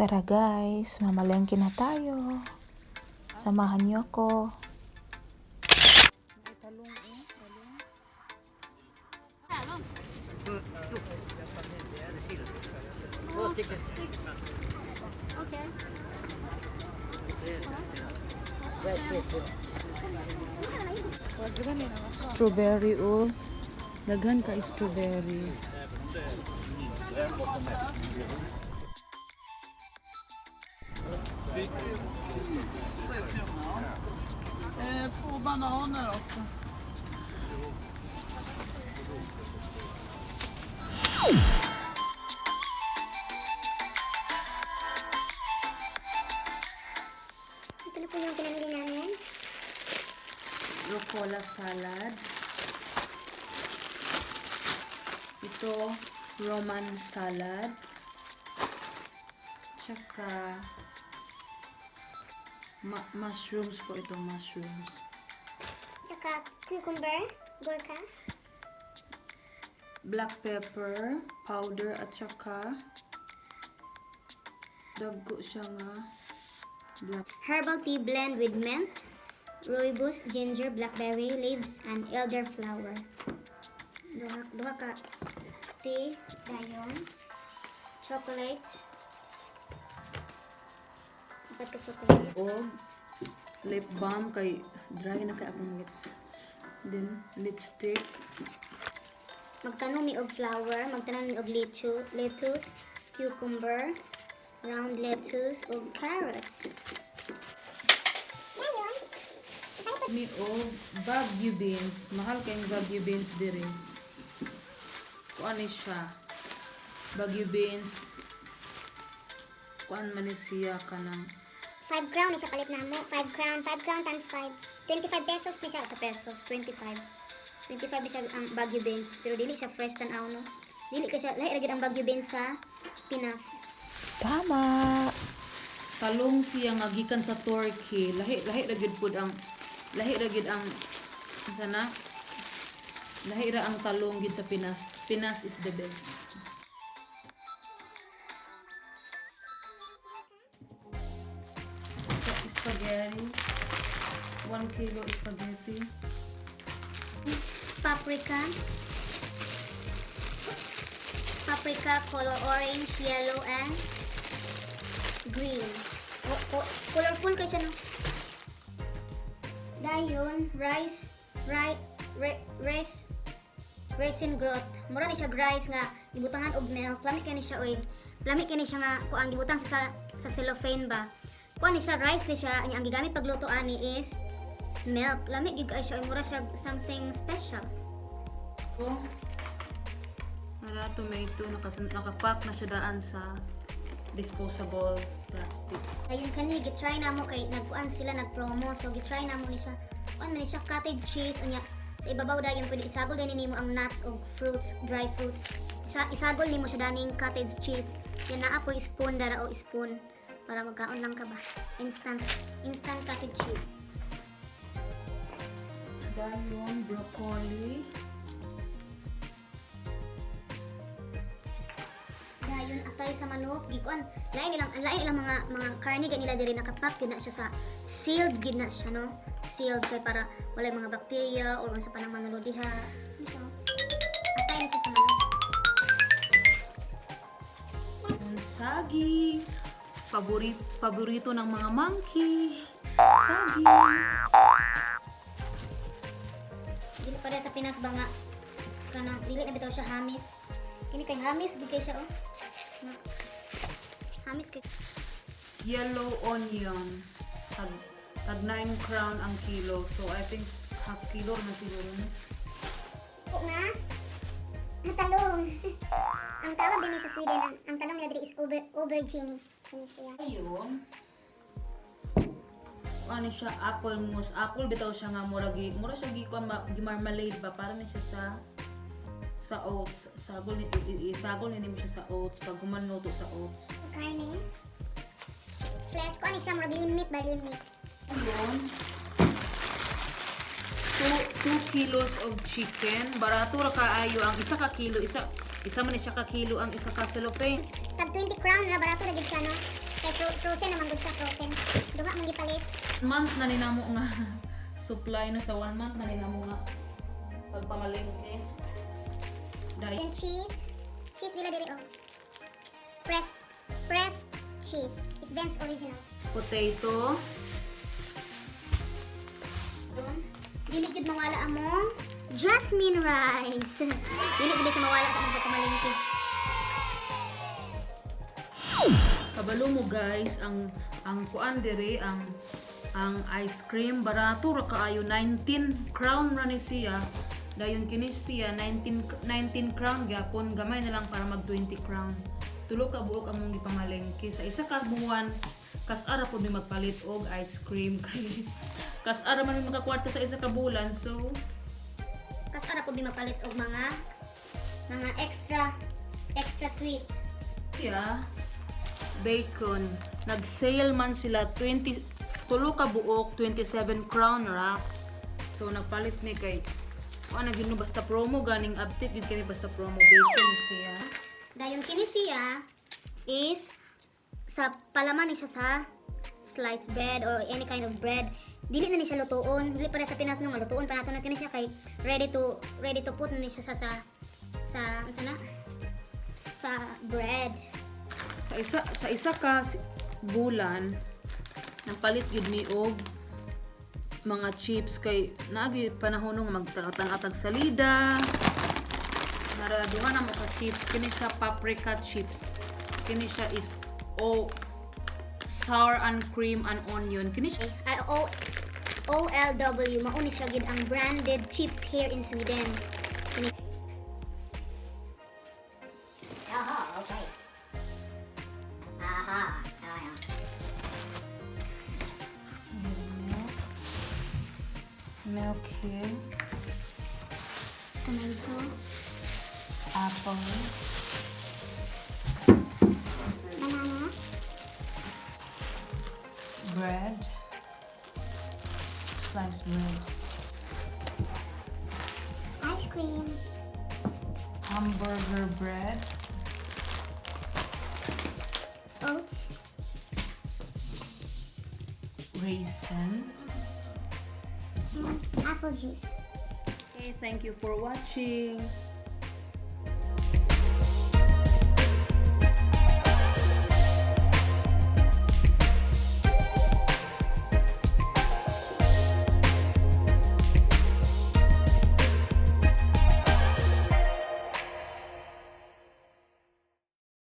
Tara guys, mamalengke na tayo. Samahan niyo ako. Okay. Strawberry oh. Daghan ka strawberry. Två bananer också. Ito na po yung pinamili namin. Rucola salad. Ito, Roman salad. Tsaka mushrooms po ito, mushrooms. Tsaka cucumber, gurka. Black pepper, powder at tsaka dagko siya nga black. Herbal tea blend with mint, rooibos, ginger, blackberry leaves, and elderflower. Duha ka tea, dayon, chocolate. Apat ka chocolate. O lip balm kay dry na kay akong lips. Then lipstick. Magtanong mi og flower, magtanong mi og lettuce, cucumber, round lettuce, og carrots. Mi og Baguio beans. Mahal kayong Baguio beans diri. Kuan ni siya. Baguio beans. Kuan man ni siya kanang 5 crown na siya palit na mo. 5 crown times 5. 25 pesos na siya sa pesos. 25 na siya ang Baguio beans. Pero dili siya fresh tanaw no. Dili ka siya, lahi lagi ang Baguio beans sa Pinas. Tama! talong siya nga gikan sa Turkey. Lahi ra gyud pud ang sana lahi ra ang talong gid sa Pinas. Pinas is the best. Spaghetti. 1 kilo spaghetti. Paprika color orange, yellow, and green. Colorful ka siya no. Dayon, raisin growth. Mura ni siya rice nga gibutangan og milk. Lami kani siya oy. Lami kani siya nga kuan gibutang sa cellophane ba. Kuan ni siya rice ni siya ang gigamit pagluto ani is milk. Lami gid kay siya oy, mura siya something special. Oh. Para tomato nakapack na siya daan sa disposable plastic. Ayun kani gitry na mo kay nagkuan sila nagpromo so gitry na mo ni siya. Kuan man ni siya cottage cheese unya sa ibabaw dayon pwede isagol din nimo ang nuts o fruits, dry fruits. Isagol nimo siya daning cottage cheese. Yan naa po spoon dara o spoon para magkaon lang ka ba. Instant cottage cheese. Dayon broccoli. Dayon atay sa manok gikuan lain ilang mga karne ganila diri nakapack gid na siya sa sealed gid na siya no. Sealed kay para wala mga bacteria or sa panang manulod diha. Ito. Atay na siya sa manok. Saging. Paborito ng mga monkey. Saging. Dili pa sa Pinas ba nga kanang dili na bitaw siya hamis. Kini kay hamis di kay siya oh. Hamis kay Yellow onion. Tag 9 crown ang kilo. So I think half kilo na siguro. po na talong. Ang tawag din sa Sweden ang talong nila diri is aubergine. Kani siya. Ayun. Ano siya, apple mousse. Apple bitaw siya nga mura siya gi-marmalade ba para na siya sa oats. Sagol ni mo siya sa oats pag gumanuto sa oats. Karne. Flesh ko ani siya mura limit ba limit. Ayun. 2 kilos of chicken. Barato ra kaayo ang isa ka kilo. Isa man ni siya ka kilo ang isa ka cellophane. Tag 20 crown ra barato ra gid siya no. Frozen naman gud siya, frozen. Duha mong gipalit. 1 month na ninamo nga supply no sa 1 month na ninamo nga pagpamalengke. Dahil Then cheese. Cheese nila diri oh. Pressed cheese. Is Ben's original. potato, Doon. Dili gid mawala among jasmine rice. Dili gid sa mawala sa mga pamalingki. kabalo mo guys, ang kuan diri ang ice cream barato ra kaayo 19 crown ra ni siya. Dayon kini siya 19 crown gyapon, gamay na lang para mag 20 crown. Tulo ka buok among gipamalengke sa isa ka buwan. Kas-ara po may magpalit og ice cream kay kas-ara man may makakwarta sa isa ka bulan, so Kas ara pud di mapalit og mga extra sweet. yeah. Bacon nag-sale man sila 20 tulo ka buok 27 crown ra, so nagpalit ni kay ano gyud no basta promo ganing update gid kami basta promo bacon siya. Dayon kini siya is sa palaman ni siya sa sliced bread or any kind of bread. Dili na ni siya lutuon. Dili para sa Pinas no nga lutuon pa nato na kini siya kay ready to put na ni siya sa ano na? Sa bread. Sa isa ka bulan nagpalit gid mi og mga chips kay naagi panahon nga magtatang-atag salida. Naraduhan na mo ka chips, kini siya paprika chips. Kini siya is sour and cream and onion. Kini siya OLW mauni siya gid ang branded chips here in Sweden. Aha, okay. Aha. Milk here. Tomato. Apple. Banana. Bread. Sliced bread. Ice cream. Hamburger bread. Oats. Raisin. Apple juice. Okay, thank you for watching.